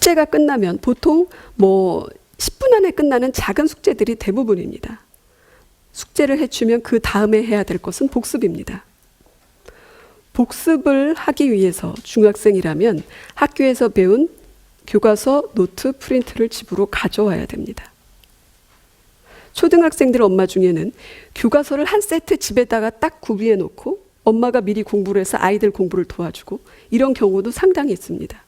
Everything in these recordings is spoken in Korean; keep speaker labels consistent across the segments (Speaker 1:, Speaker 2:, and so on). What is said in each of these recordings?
Speaker 1: 숙제가 끝나면 보통 10분 안에 끝나는 작은 숙제들이 대부분입니다. 숙제를 해주면 그 다음에 해야 될 것은 복습입니다. 복습을 하기 위해서 중학생이라면 학교에서 배운 교과서, 노트, 프린트를 집으로 가져와야 됩니다. 초등학생들 엄마 중에는 교과서를 한 세트 집에다가 딱 구비해 놓고 엄마가 미리 공부를 해서 아이들 공부를 도와주고 이런 경우도 상당히 있습니다.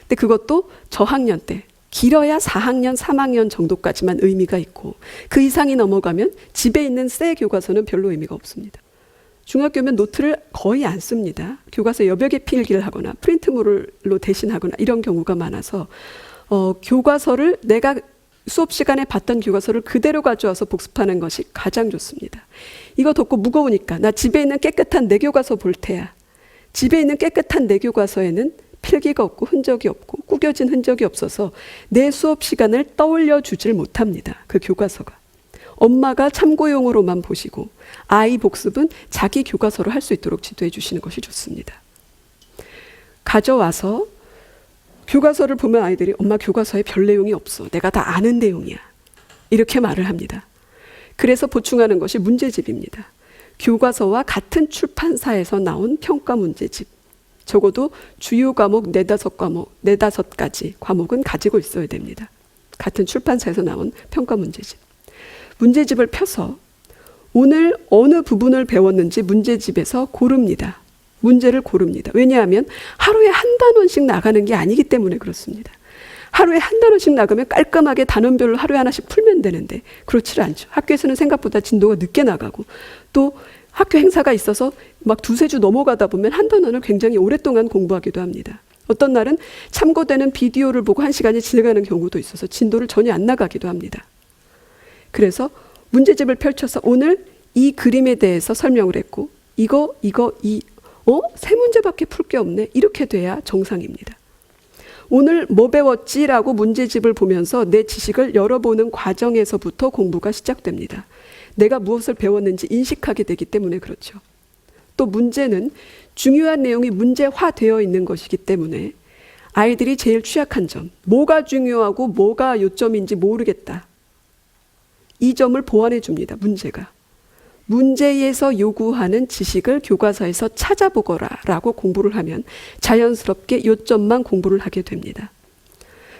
Speaker 1: 근데 그것도 저학년 때, 길어야 4학년, 3학년 정도까지만 의미가 있고 그 이상이 넘어가면 집에 있는 새 교과서는 별로 의미가 없습니다. 중학교면 노트를 거의 안 씁니다. 교과서 여러 개 필기를 하거나 프린트물로 대신하거나 이런 경우가 많아서 교과서를 내가 수업 시간에 봤던 교과서를 그대로 가져와서 복습하는 것이 가장 좋습니다. 이거 덥고 무거우니까 나 집에 있는 깨끗한 내 교과서 볼 테야. 집에 있는 깨끗한 내 교과서에는 필기가 없고 흔적이 없고 구겨진 흔적이 없어서 내 수업 시간을 떠올려 주질 못합니다. 그 교과서가. 엄마가 참고용으로만 보시고 아이 복습은 자기 교과서로 할 수 있도록 지도해 주시는 것이 좋습니다. 가져와서 교과서를 보면 아이들이 엄마 교과서에 별 내용이 없어. 내가 다 아는 내용이야. 이렇게 말을 합니다. 그래서 보충하는 것이 문제집입니다. 교과서와 같은 출판사에서 나온 평가 문제집. 적어도 주요 과목 4-5가지 과목은 가지고 있어야 됩니다. 같은 출판사에서 나온 평가 문제집. 문제집을 펴서 오늘 어느 부분을 배웠는지 문제집에서 고릅니다. 문제를 고릅니다. 왜냐하면 하루에 한 단원씩 나가는 게 아니기 때문에 그렇습니다. 하루에 한 단원씩 나가면 깔끔하게 단원별로 하루에 하나씩 풀면 되는데 그렇지 않죠. 학교에서는 생각보다 진도가 늦게 나가고 또 학교 행사가 있어서 막 2-3주 넘어가다 보면 한 단원을 굉장히 오랫동안 공부하기도 합니다. 어떤 날은 참고되는 비디오를 보고 1시간이 지나가는 경우도 있어서 진도를 전혀 안 나가기도 합니다. 그래서 문제집을 펼쳐서 오늘 이 그림에 대해서 설명을 했고 세 문제밖에 풀 게 없네. 이렇게 돼야 정상입니다. 오늘 뭐 배웠지라고 문제집을 보면서 내 지식을 열어보는 과정에서부터 공부가 시작됩니다. 내가 무엇을 배웠는지 인식하게 되기 때문에 그렇죠. 또 문제는 중요한 내용이 문제화되어 있는 것이기 때문에 아이들이 제일 취약한 점, 뭐가 중요하고 뭐가 요점인지 모르겠다. 이 점을 보완해 줍니다. 문제가. 문제에서 요구하는 지식을 교과서에서 찾아보거라 라고 공부를 하면 자연스럽게 요점만 공부를 하게 됩니다.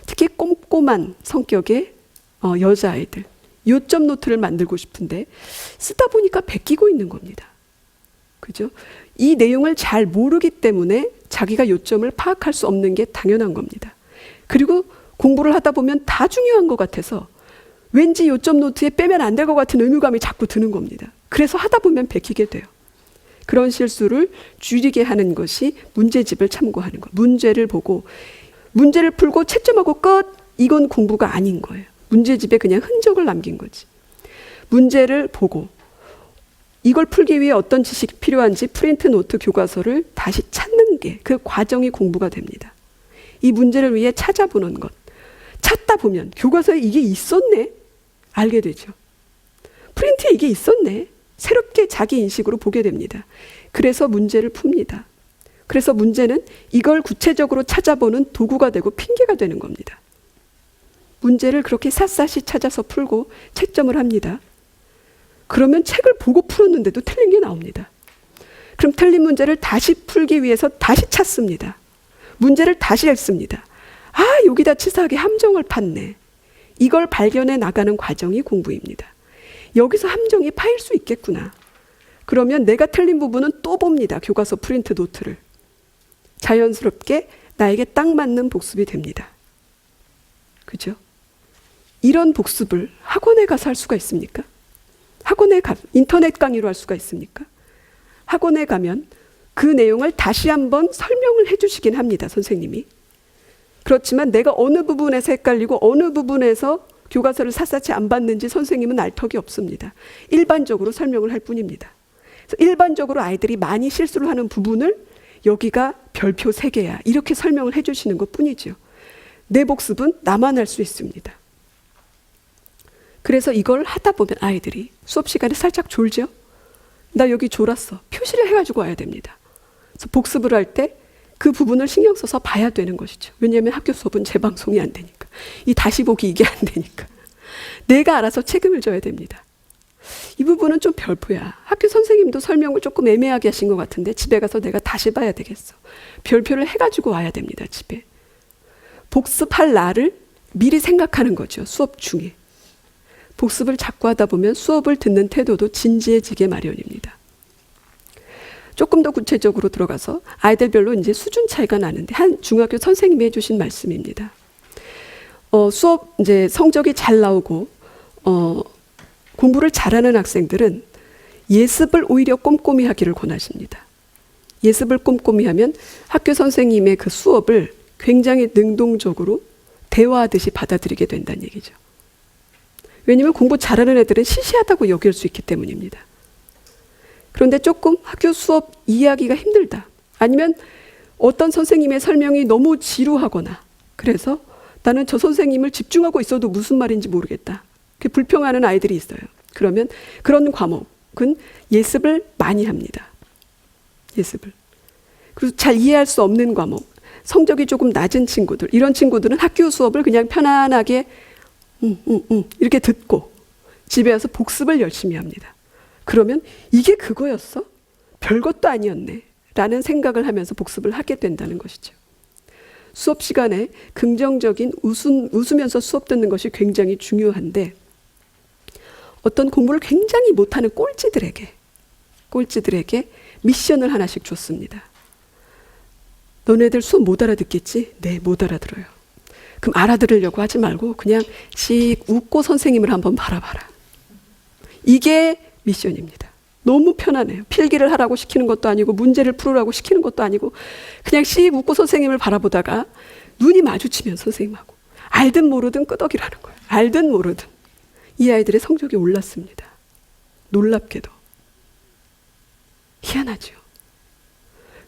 Speaker 1: 특히 꼼꼼한 성격의 여자아이들. 요점 노트를 만들고 싶은데 쓰다 보니까 베끼고 있는 겁니다. 그죠? 이 내용을 잘 모르기 때문에 자기가 요점을 파악할 수 없는 게 당연한 겁니다. 그리고 공부를 하다 보면 다 중요한 것 같아서 왠지 요점 노트에 빼면 안 될 것 같은 의무감이 자꾸 드는 겁니다. 그래서 하다 보면 베끼게 돼요. 그런 실수를 줄이게 하는 것이 문제집을 참고하는 것. 문제를 보고 문제를 풀고 채점하고 끝. 이건 공부가 아닌 거예요. 문제집에 그냥 흔적을 남긴 거지. 문제를 보고 이걸 풀기 위해 어떤 지식이 필요한지 프린트 노트 교과서를 다시 찾는 게 그 과정이 공부가 됩니다. 이 문제를 위해 찾아보는 것. 찾다 보면 교과서에 이게 있었네. 알게 되죠. 프린트에 이게 있었네. 새롭게 자기 인식으로 보게 됩니다. 그래서 문제를 풉니다. 그래서 문제는 이걸 구체적으로 찾아보는 도구가 되고 핑계가 되는 겁니다. 문제를 그렇게 샅샅이 찾아서 풀고 채점을 합니다. 그러면 책을 보고 풀었는데도 틀린 게 나옵니다. 그럼 틀린 문제를 다시 풀기 위해서 다시 찾습니다. 문제를 다시 읽습니다. 아, 여기다 치사하게 함정을 팠네. 이걸 발견해 나가는 과정이 공부입니다. 여기서 함정이 파일 수 있겠구나. 그러면 내가 틀린 부분은 또 봅니다. 교과서 프린트 노트를. 자연스럽게 나에게 딱 맞는 복습이 됩니다. 그죠? 이런 복습을 학원에 가서 할 수가 있습니까? 인터넷 강의로 할 수가 있습니까? 학원에 가면 그 내용을 다시 한번 설명을 해주시긴 합니다. 선생님이. 그렇지만 내가 어느 부분에서 헷갈리고 어느 부분에서 교과서를 샅샅이 안 봤는지 선생님은 알 턱이 없습니다. 일반적으로 설명을 할 뿐입니다. 그래서 일반적으로 아이들이 많이 실수를 하는 부분을 여기가 별표 3개야. 이렇게 설명을 해주시는 것 뿐이죠. 내 복습은 나만 할 수 있습니다. 그래서 이걸 하다 보면 아이들이 수업 시간에 살짝 졸죠? 나 여기 졸았어. 표시를 해가지고 와야 됩니다. 그래서 복습을 할 때 그 부분을 신경 써서 봐야 되는 것이죠. 왜냐하면 학교 수업은 재방송이 안 되니까. 이 다시 보기 이게 안 되니까. 내가 알아서 책임을 져야 됩니다. 이 부분은 좀 별표야. 학교 선생님도 설명을 조금 애매하게 하신 것 같은데 집에 가서 내가 다시 봐야 되겠어. 별표를 해가지고 와야 됩니다. 집에. 복습할 날을 미리 생각하는 거죠. 수업 중에. 복습을 자꾸 하다 보면 수업을 듣는 태도도 진지해지게 마련입니다. 조금 더 구체적으로 들어가서 아이들별로 이제 수준 차이가 나는데 한 중학교 선생님이 해주신 말씀입니다. 수업 이제 성적이 잘 나오고 공부를 잘하는 학생들은 예습을 오히려 꼼꼼히 하기를 권하십니다. 예습을 꼼꼼히 하면 학교 선생님의 그 수업을 굉장히 능동적으로 대화하듯이 받아들이게 된다는 얘기죠. 왜냐하면 공부 잘하는 애들은 시시하다고 여길 수 있기 때문입니다. 그런데 조금 학교 수업 이해하기가 힘들다. 아니면 어떤 선생님의 설명이 너무 지루하거나 그래서 나는 저 선생님을 집중하고 있어도 무슨 말인지 모르겠다. 그렇게 불평하는 아이들이 있어요. 그러면 그런 과목은 예습을 많이 합니다. 예습을. 그리고 잘 이해할 수 없는 과목, 성적이 조금 낮은 친구들, 이런 친구들은 학교 수업을 그냥 편안하게 이렇게 듣고 집에 와서 복습을 열심히 합니다. 그러면 이게 그거였어? 별것도 아니었네 라는 생각을 하면서 복습을 하게 된다는 것이죠. 수업 시간에 긍정적인 웃으면서 수업 듣는 것이 굉장히 중요한데 어떤 공부를 굉장히 못하는 꼴찌들에게 미션을 하나씩 줬습니다. 너네들 수업 못 알아듣겠지? 네, 못 알아들어요. 그럼 알아들으려고 하지 말고 그냥 씩 웃고 선생님을 한번 바라봐라. 이게 미션입니다. 너무 편하네요. 필기를 하라고 시키는 것도 아니고 문제를 풀으라고 시키는 것도 아니고 그냥 씩 웃고 선생님을 바라보다가 눈이 마주치면 선생님하고 알든 모르든 끄덕이를 하는 거예요. 알든 모르든. 이 아이들의 성적이 올랐습니다. 놀랍게도. 희한하죠.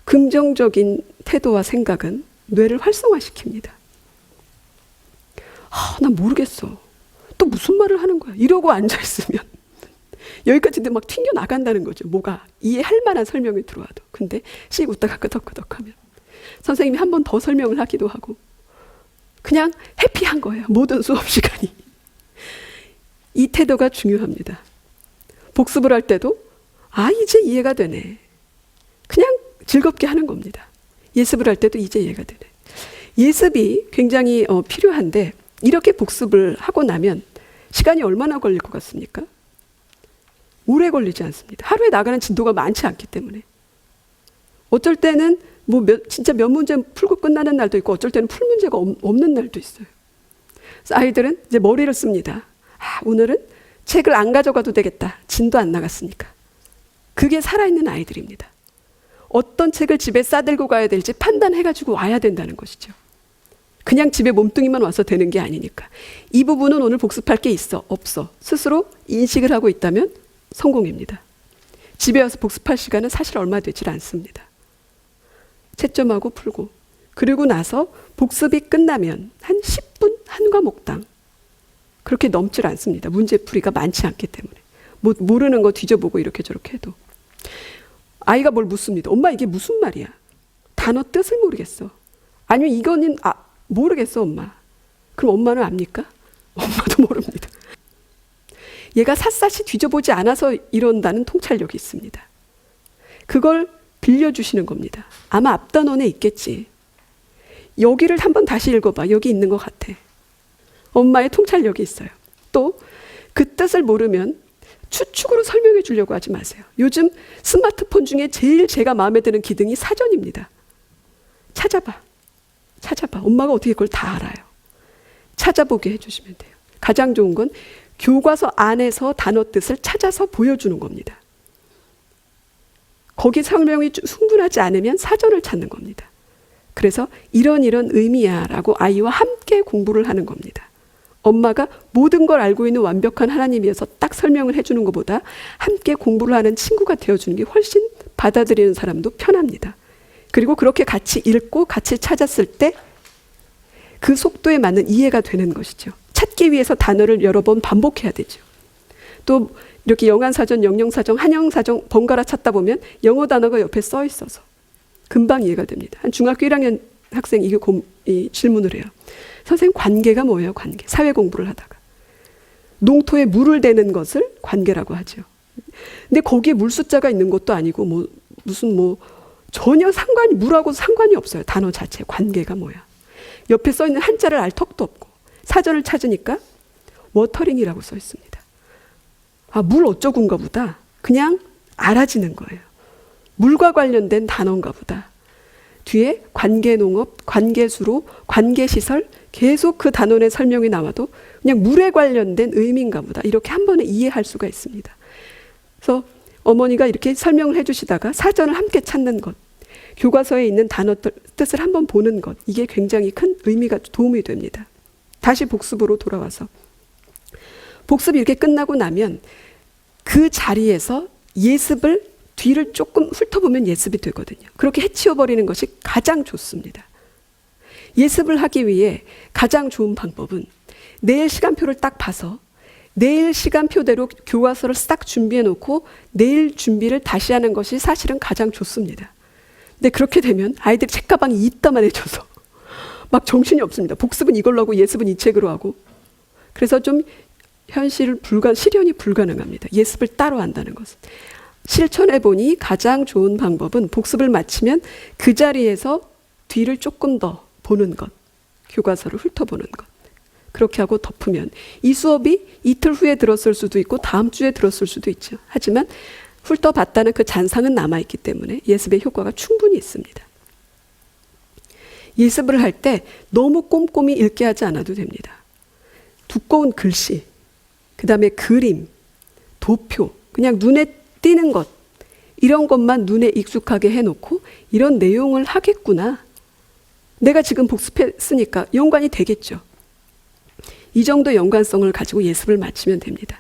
Speaker 1: 긍정적인 태도와 생각은 뇌를 활성화시킵니다. 난 모르겠어. 또 무슨 말을 하는 거야. 이러고 앉아있으면 여기까지 막 튕겨 나간다는 거죠. 뭐가 이해할 만한 설명이 들어와도. 근데 씩 웃다가 끄덕끄덕하면 선생님이 한 번 더 설명을 하기도 하고 그냥 해피한 거예요. 모든 수업 시간이. 이 태도가 중요합니다. 복습을 할 때도 이제 이해가 되네. 그냥 즐겁게 하는 겁니다. 예습을 할 때도 이제 이해가 되네. 예습이 굉장히 필요한데 이렇게 복습을 하고 나면 시간이 얼마나 걸릴 것 같습니까? 오래 걸리지 않습니다. 하루에 나가는 진도가 많지 않기 때문에. 어쩔 때는 진짜 몇 문제 풀고 끝나는 날도 있고 어쩔 때는 풀 문제가 없는 날도 있어요. 그래서 아이들은 이제 머리를 씁니다. 오늘은 책을 안 가져가도 되겠다. 진도 안 나갔으니까. 그게 살아있는 아이들입니다. 어떤 책을 집에 싸들고 가야 될지 판단해가지고 와야 된다는 것이죠. 그냥 집에 몸뚱이만 와서 되는 게 아니니까. 이 부분은 오늘 복습할 게 있어, 없어. 스스로 인식을 하고 있다면 성공입니다. 집에 와서 복습할 시간은 사실 얼마 되질 않습니다. 채점하고 풀고 그리고 나서 복습이 끝나면 한 10분 한 과목당 그렇게 넘질 않습니다. 문제풀이가 많지 않기 때문에. 모르는 거 뒤져보고 이렇게 저렇게 해도. 아이가 뭘 묻습니다. 엄마 이게 무슨 말이야? 단어 뜻을 모르겠어. 아니면 이거는 모르겠어 엄마. 그럼 엄마는 압니까? 엄마도 모릅니다. 얘가 샅샅이 뒤져보지 않아서 이런다는 통찰력이 있습니다. 그걸 빌려주시는 겁니다. 아마 앞단원에 있겠지. 여기를 한번 다시 읽어봐. 여기 있는 것 같아. 엄마의 통찰력이 있어요. 또 그 뜻을 모르면 추측으로 설명해 주려고 하지 마세요. 요즘 스마트폰 중에 제일 제가 마음에 드는 기능이 사전입니다. 찾아봐. 엄마가 어떻게 그걸 다 알아요. 찾아보게 해주시면 돼요. 가장 좋은 건 교과서 안에서 단어 뜻을 찾아서 보여주는 겁니다. 거기 설명이 충분하지 않으면 사전을 찾는 겁니다. 그래서 이런 의미야 라고 아이와 함께 공부를 하는 겁니다. 엄마가 모든 걸 알고 있는 완벽한 하나님이어서 딱 설명을 해주는 것보다 함께 공부를 하는 친구가 되어주는 게 훨씬 받아들이는 사람도 편합니다. 그리고 그렇게 같이 읽고 같이 찾았을 때 그 속도에 맞는 이해가 되는 것이죠. 찾기 위해서 단어를 여러 번 반복해야 되죠. 또 이렇게 영한사전, 영영사전, 한영사전 번갈아 찾다 보면 영어 단어가 옆에 써 있어서 금방 이해가 됩니다. 한 중학교 1학년 학생이 이 질문을 해요. 선생님, 관계가 뭐예요? 관계. 사회 공부를 하다가. 농토에 물을 대는 것을 관계라고 하죠. 근데 거기에 물 숫자가 있는 것도 아니고 무슨 전혀 물하고 상관이 없어요. 단어 자체. 관계가 뭐야. 옆에 써 있는 한자를 알 턱도 없고 사전을 찾으니까 워터링이라고 써 있습니다. 아, 물 어쩌군가 보다. 그냥 알아지는 거예요. 물과 관련된 단어인가 보다. 뒤에 관계농업, 관계수로, 관계시설 계속 그 단원의 설명이 나와도 그냥 물에 관련된 의미인가 보다. 이렇게 한 번에 이해할 수가 있습니다. 그래서 어머니가 이렇게 설명을 해주시다가 사전을 함께 찾는 것, 교과서에 있는 단어 뜻을 한번 보는 것, 이게 굉장히 큰 의미가 도움이 됩니다. 다시 복습으로 돌아와서 복습이 이렇게 끝나고 나면 그 자리에서 예습을 뒤를 조금 훑어보면 예습이 되거든요. 그렇게 해치워버리는 것이 가장 좋습니다. 예습을 하기 위해 가장 좋은 방법은 내일 시간표를 딱 봐서 내일 시간표대로 교과서를 싹 준비해 놓고 내일 준비를 다시 하는 것이 사실은 가장 좋습니다. 근데 그렇게 되면 아이들이 책가방이 이따만해져서 막 정신이 없습니다. 복습은 이걸로 하고 예습은 이 책으로 하고. 그래서 좀 실현이 불가능합니다. 예습을 따로 한다는 것은. 실천해 보니 가장 좋은 방법은 복습을 마치면 그 자리에서 뒤를 조금 더 보는 것, 교과서를 훑어보는 것. 그렇게 하고 덮으면 이 수업이 이틀 후에 들었을 수도 있고 다음 주에 들었을 수도 있죠. 하지만 훑어봤다는 그 잔상은 남아있기 때문에 예습의 효과가 충분히 있습니다. 예습을 할 때 너무 꼼꼼히 읽게 하지 않아도 됩니다. 두꺼운 글씨, 그 다음에 그림, 도표, 그냥 눈에 띄는 것, 이런 것만 눈에 익숙하게 해놓고 이런 내용을 하겠구나. 내가 지금 복습했으니까 연관이 되겠죠. 이 정도 연관성을 가지고 예습을 마치면 됩니다.